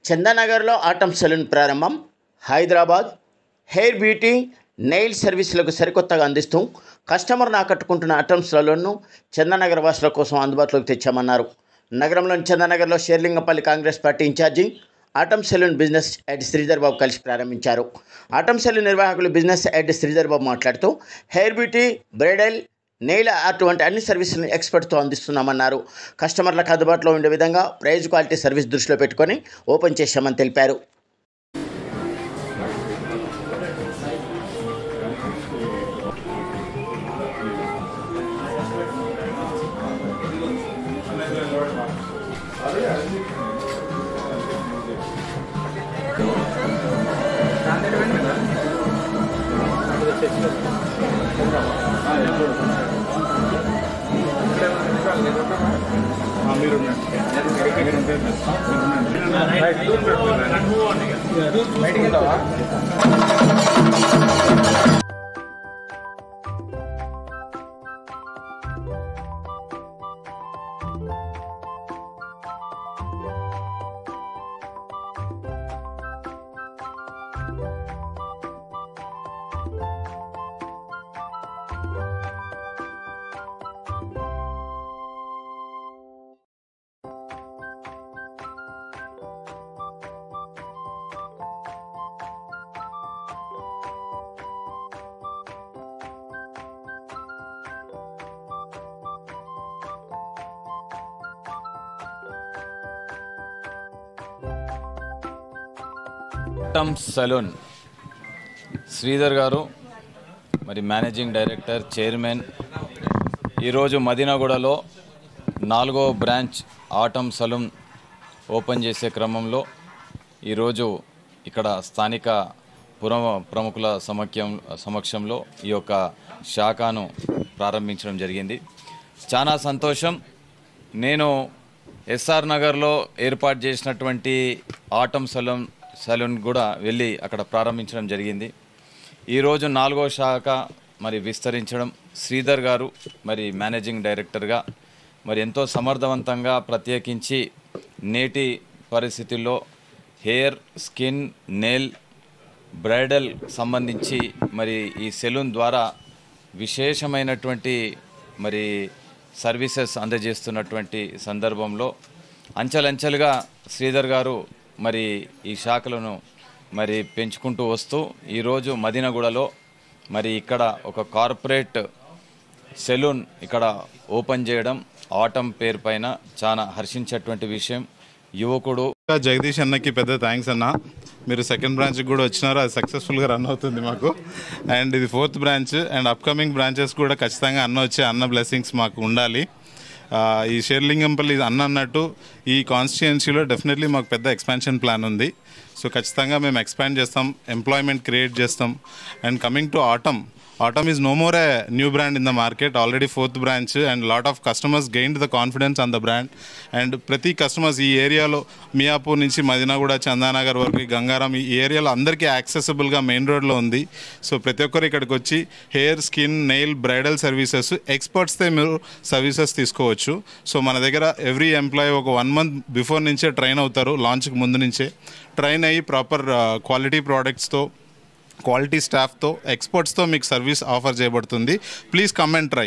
చందానగర్లో atom salon ప్రారంభం. Hyderabad hair beauty nail సర్వీసులకు సరికొత్తగా అందిస్తూ కస్టమర్ను ఆకట్టుకుంటున్న ఆటమ్ సెలూన్ను చందానగర్ వాసుల కోసం అందుబాటులోకి తెచ్చామన్నారు. నగరంలోని చందానగర్లో Serilingampally Congress party incharge Atom salon business head Sridhar Babu కలిసి ప్రారంభించారు. ఆటమ్ సెలూన్ నిర్వాహకులు బిజినెస్ హెడ్ శ్రీధర్ బాబు మాట్లాడుతూ hair beauty, bridal, nail art వంటి అన్ని సర్వీసులను ఎక్స్పర్ట్తో అందిస్తున్నామన్నారు. కస్టమర్లకు అందుబాటులో ఉండే విధంగా ప్రైజ్, క్వాలిటీ, సర్వీస్ దృష్టిలో పెట్టుకొని ఓపెన్ చేశామని తెలిపారు. ఆటమ్ సెలూన్ శ్రీధర్ గారు మరి మేనేజింగ్ డైరెక్టర్, చైర్మన్. ఈరోజు మదీనాగూడలో 4వ బ్రాంచ్ ఆటమ్ సెలూన్ ఓపెన్ చేసే క్రమంలో ఈరోజు ఇక్కడ స్థానిక ప్రముఖుల సమక్షంలో ఈ యొక్క శాఖను ప్రారంభించడం జరిగింది. చాలా సంతోషం. నేను ఎస్ఆర్ నగర్లో ఏర్పాటు చేసినటువంటి ఆటమ్ సెలూన్ కూడా వెళ్ళి అక్కడ ప్రారంభించడం జరిగింది. ఈరోజు 4వ శాఖ మరి విస్తరించడం, శ్రీధర్ గారు మరి మేనేజింగ్ డైరెక్టర్గా మరి ఎంతో సమర్థవంతంగా, ప్రత్యేకించి నేటి పరిస్థితుల్లో హెయిర్, స్కిన్, నెయిల్, బ్రైడల్ సంబంధించి మరి ఈ సెలూన్ ద్వారా విశేషమైనటువంటి మరి సర్వీసెస్ అందజేస్తున్నటువంటి సందర్భంలో అంచెలంచెలుగా శ్రీధర్ గారు మరి ఈ శాఖలను మరి పెంచుకుంటూ వస్తూ ఈరోజు మదీనాగూడలో మరి ఇక్కడ ఒక కార్పొరేట్ సెలూన్ ఇక్కడ ఓపెన్ చేయడం ఆటమ్ పేరు పైన చాలా హర్షించేటువంటి విషయం. యువకుడు జగదీష్ అన్నకి పెద్ద థ్యాంక్స్ అన్న. మీరు సెకండ్ బ్రాంచ్కి కూడా వచ్చినారు, అది సక్సెస్ఫుల్గా రన్ అవుతుంది మాకు. అండ్ ఇది 4th branch and upcoming branches కూడా ఖచ్చితంగా అన్న బ్లెస్సింగ్స్ మాకు ఉండాలి. ఈ షేర్లింగంపల్లి అన్నట్టు ఈ కాన్స్టిట్యుయెన్సీలో డెఫినెట్లీ మాకు పెద్ద ఎక్స్పాన్షన్ ప్లాన్ ఉంది. సో ఖచ్చితంగా మేము ఎక్స్పాండ్ చేస్తాం, ఎంప్లాయ్మెంట్ క్రియేట్ చేస్తాం. And coming to Autumn is no more a new brand in the market, already 4th branch, and lot of customers gained the confidence on the brand. And ప్రతి customers ఈ ఏరియాలో మియాపూర్ నుంచి మదీనాగూడ, చందానగర్ వరకు, గంగారం ఈ ఏరియాలో అందరికీ యాక్సెసిబుల్గా మెయిన్ రోడ్లో ఉంది. సో ప్రతి ఒక్కరు ఇక్కడికి వచ్చి hair, skin, nail, bridal services ఎక్స్పర్ట్స్తో మీరు సర్వీసెస్ తీసుకోవచ్చు. సో మన దగ్గర ఎవ్రీ ఎంప్లాయీ ఒక 1 month బిఫోర్ నుంచే ట్రైన్ అవుతారు, లాంచ్కి ముందు నుంచే ట్రైన్ అయ్యి ప్రాపర్ క్వాలిటీ ప్రోడక్ట్స్తో, క్వాలిటీ స్టాఫ్తో, ఎక్స్పర్ట్స్తో మీకు సర్వీస్ ఆఫర్ చేయబడుతుంది. Please come and try.